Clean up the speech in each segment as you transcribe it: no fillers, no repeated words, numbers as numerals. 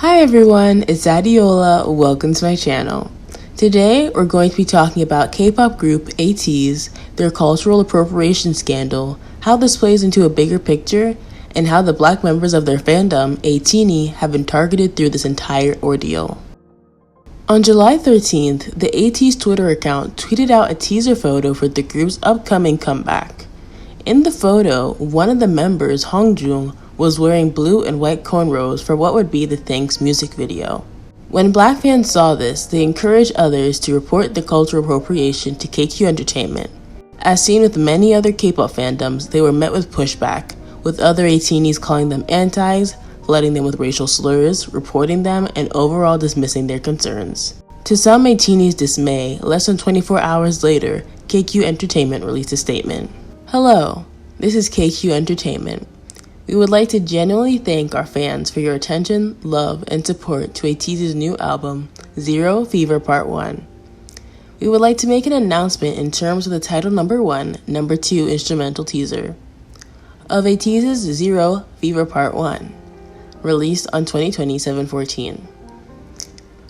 Hi everyone, it's Adeola. Welcome to my channel. Today we're going to be talking about K-pop group Ateez, their cultural appropriation scandal, how this plays into a bigger picture, and how the black members of their fandom, Atiny, have been targeted through this entire ordeal. On July 13th, the Ateez Twitter account tweeted out a teaser photo for the group's upcoming comeback. In the photo, one of the members, Hongjoong, was wearing blue and white cornrows for what would be the Thanxx music video. When black fans saw this, they encouraged others to report the cultural appropriation to KQ Entertainment. As seen with many other K-pop fandoms, they were met with pushback, with other Ateenies calling them antis, flooding them with racial slurs, reporting them, and overall dismissing their concerns. To some Ateenies' dismay, less than 24 hours later, KQ Entertainment released a statement. Hello, this is KQ Entertainment. We would like to genuinely thank our fans for your attention, love, and support to Ateez's new album, Zero Fever Part 1. We would like to make an announcement in terms of the title number 1, number 2 instrumental teaser of Ateez's Zero Fever Part 1, released on 2020-7/14.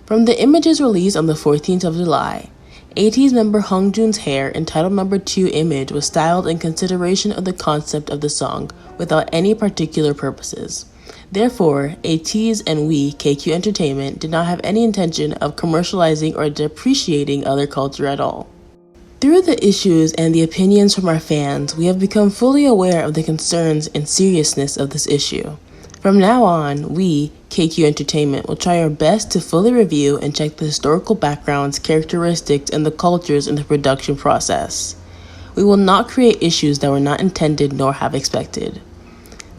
From the images released on the 14th of July, Ateez member Hongjoong's hair in title number 2 image was styled in consideration of the concept of the song without any particular purposes. Therefore, Ateez and we, KQ Entertainment, did not have any intention of commercializing or depreciating other culture at all. Through the issues and the opinions from our fans, we have become fully aware of the concerns and seriousness of this issue. From now on, we, KQ Entertainment, will try our best to fully review and check the historical backgrounds, characteristics, and the cultures in the production process. We will not create issues that were not intended nor have expected.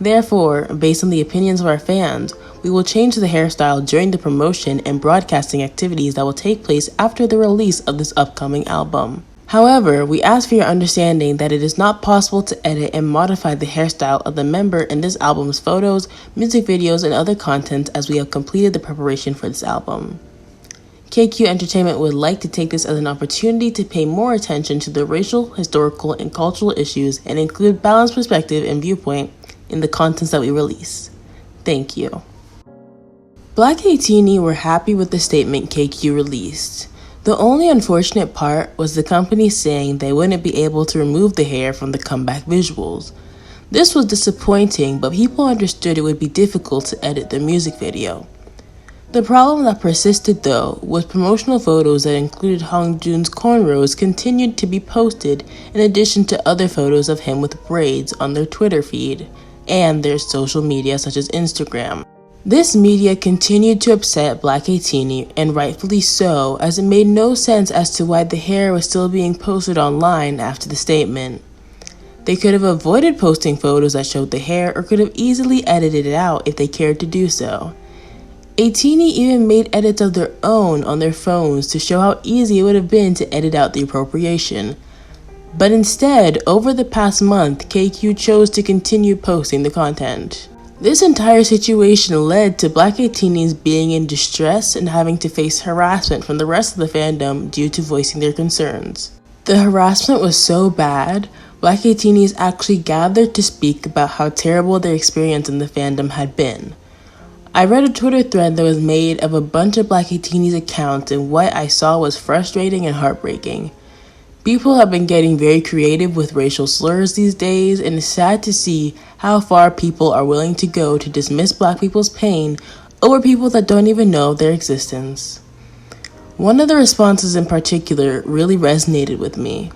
Therefore, based on the opinions of our fans, we will change the hairstyle during the promotion and broadcasting activities that will take place after the release of this upcoming album. However, we ask for your understanding that it is not possible to edit and modify the hairstyle of the member in this album's photos, music videos, and other content as we have completed the preparation for this album. KQ Entertainment would like to take this as an opportunity to pay more attention to the racial, historical, and cultural issues and include balanced perspective and viewpoint in the contents that we release. Thank you. Black Atiny were happy with the statement KQ released. The only unfortunate part was the company saying they wouldn't be able to remove the hair from the comeback visuals. This was disappointing, but people understood it would be difficult to edit the music video. The problem that persisted, though, was promotional photos that included Hongjoong's cornrows continued to be posted in addition to other photos of him with braids on their Twitter feed and their social media such as Instagram. This media continued to upset Black Atiny, and rightfully so, as it made no sense as to why the hair was still being posted online after the statement. They could have avoided posting photos that showed the hair or could have easily edited it out if they cared to do so. Atiny even made edits of their own on their phones to show how easy it would have been to edit out the appropriation. But instead, over the past month, KQ chose to continue posting the content. This entire situation led to Black Ateenies being in distress and having to face harassment from the rest of the fandom due to voicing their concerns. The harassment was so bad, Black Ateenies actually gathered to speak about how terrible their experience in the fandom had been. I read a Twitter thread that was made of a bunch of Black Ateenies accounts, and what I saw was frustrating and heartbreaking. People have been getting very creative with racial slurs these days, and it's sad to see how far people are willing to go to dismiss black people's pain over people that don't even know their existence. One of the responses in particular really resonated with me.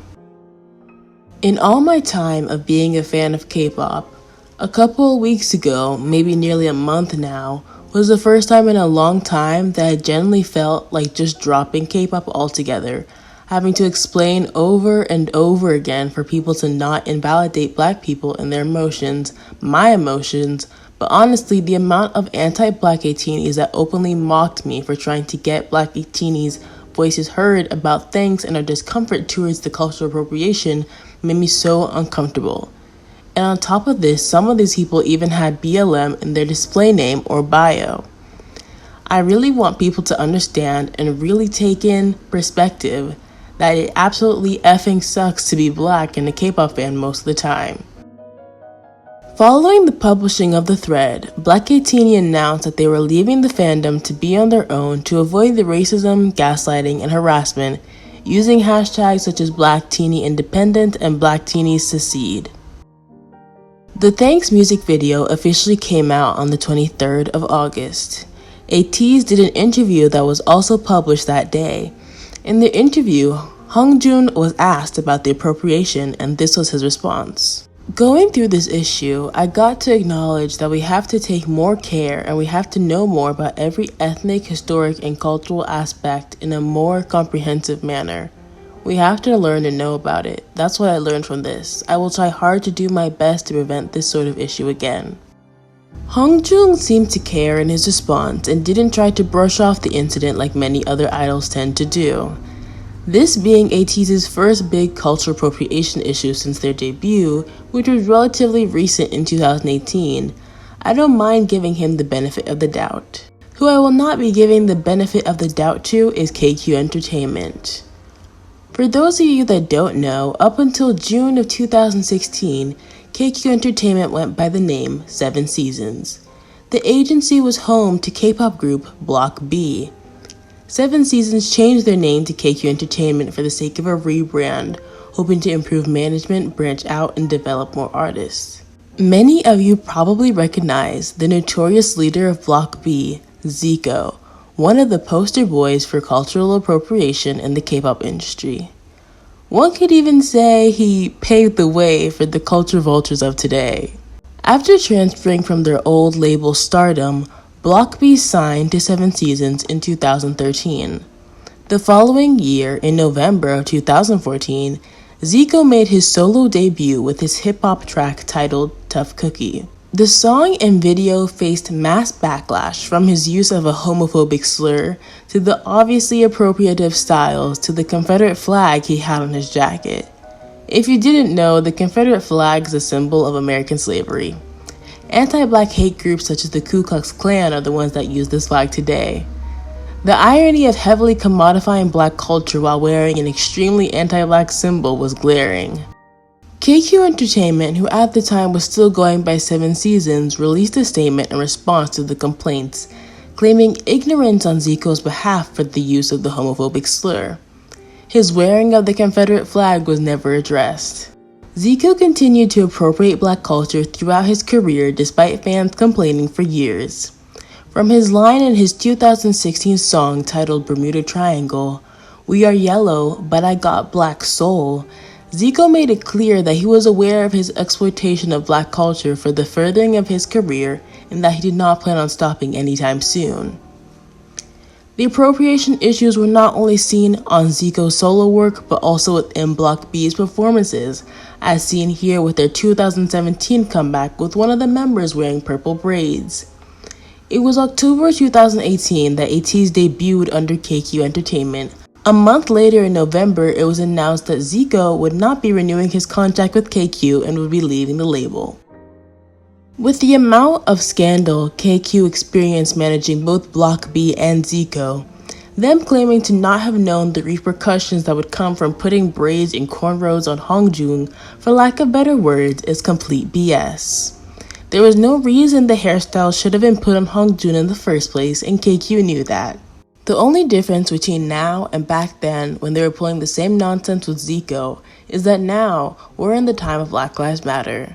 In all my time of being a fan of K-pop, a couple of weeks ago, maybe nearly a month now, was the first time in a long time that I genuinely felt like just dropping K-pop altogether, having to explain over and over again for people to not invalidate black people and their emotions, my emotions, but honestly the amount of anti-black Ateenies that openly mocked me for trying to get black Ateenies' voices heard about Thanxx and our discomfort towards the cultural appropriation made me so uncomfortable. And on top of this, some of these people even had BLM in their display name or bio. I really want people to understand and really take in perspective that it absolutely effing sucks to be black and a K-pop fan most of the time. Following the publishing of the thread, Black Atiny announced that they were leaving the fandom to be on their own to avoid the racism, gaslighting, and harassment using hashtags such as BlackTeenyIndependent and BlackTeenySecede. The Thanxx music video officially came out on the 23rd of August. Ateez did an interview that was also published that day. In the interview, Hongjoong was asked about the appropriation, and this was his response. Going through this issue, I got to acknowledge that we have to take more care and we have to know more about every ethnic, historic, and cultural aspect in a more comprehensive manner. We have to learn to know about it. That's what I learned from this. I will try hard to do my best to prevent this sort of issue again. Hongjoong seemed to care in his response and didn't try to brush off the incident like many other idols tend to do. This being Ateez's first big cultural appropriation issue since their debut, which was relatively recent in 2018, I don't mind giving him the benefit of the doubt. Who I will not be giving the benefit of the doubt to is KQ Entertainment. For those of you that don't know, up until June of 2016, KQ Entertainment went by the name 7 Seasons. The agency was home to K-pop group Block B. 7 Seasons changed their name to KQ Entertainment for the sake of a rebrand, hoping to improve management, branch out, and develop more artists. Many of you probably recognize the notorious leader of Block B, Zico, one of the poster boys for cultural appropriation in the K-pop industry. One could even say he paved the way for the culture vultures of today. After transferring from their old label Stardom, Block B signed to 7 Seasons in 2013. The following year, in November of 2014, Zico made his solo debut with his hip-hop track titled Tough Cookie. The song and video faced mass backlash from his use of a homophobic slur to the obviously appropriative styles to the Confederate flag he had on his jacket. If you didn't know, the Confederate flag is a symbol of American slavery. Anti-black hate groups such as the Ku Klux Klan are the ones that use this flag today. The irony of heavily commodifying black culture while wearing an extremely anti-black symbol was glaring. KQ Entertainment, who at the time was still going by 7 Seasons, released a statement in response to the complaints, claiming ignorance on Zico's behalf for the use of the homophobic slur. His wearing of the Confederate flag was never addressed. Zico continued to appropriate black culture throughout his career despite fans complaining for years. From his line in his 2016 song titled Bermuda Triangle, "We are yellow, but I got black soul," Zico made it clear that he was aware of his exploitation of black culture for the furthering of his career and that he did not plan on stopping anytime soon. The appropriation issues were not only seen on Zico's solo work, but also within Block B's performances, as seen here with their 2017 comeback with one of the members wearing purple braids. It was October 2018 that Ateez debuted under KQ Entertainment. A month later in November, it was announced that Zico would not be renewing his contract with KQ and would be leaving the label. With the amount of scandal KQ experienced managing both Block B and Zico, them claiming to not have known the repercussions that would come from putting braids and cornrows on Hongjoong, for lack of better words, is complete BS. There was no reason the hairstyle should have been put on Hongjoong in the first place, and KQ knew that. The only difference between now and back then, when they were pulling the same nonsense with Zico, is that now we're in the time of Black Lives Matter.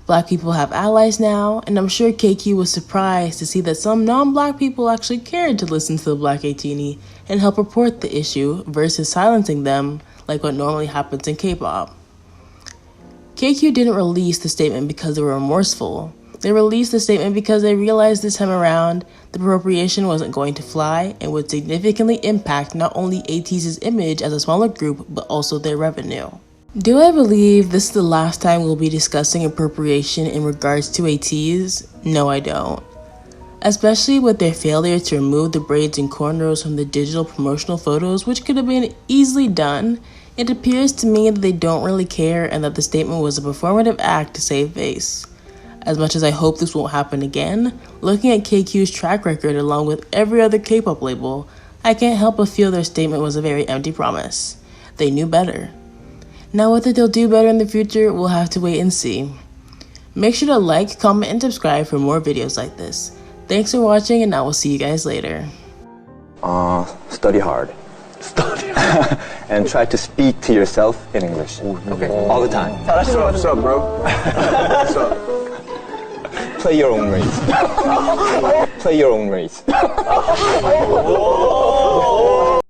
Black people have allies now, and I'm sure KQ was surprised to see that some non-black people actually cared to listen to the Black Atiny and help report the issue versus silencing them like what normally happens in K-pop. KQ didn't release the statement because they were remorseful. They released the statement because they realized this time around the appropriation wasn't going to fly and would significantly impact not only Ateez's image as a smaller group, but also their revenue. Do I believe this is the last time we'll be discussing appropriation in regards to Ateez? No, I don't. Especially with their failure to remove the braids and cornrows from the digital promotional photos, which could have been easily done, it appears to me that they don't really care and that the statement was a performative act to save face. As much as I hope this won't happen again, looking at KQ's track record along with every other K-pop label, I can't help but feel their statement was a very empty promise. They knew better. Now whether they'll do better in the future, we'll have to wait and see. Make sure to like, comment, and subscribe for more videos like this. Thanks for watching, and I will see you guys later. Study hard. And try to speak to yourself in English. Okay. All the time. What's up, bro? What's up? Play your own race. Play your own race.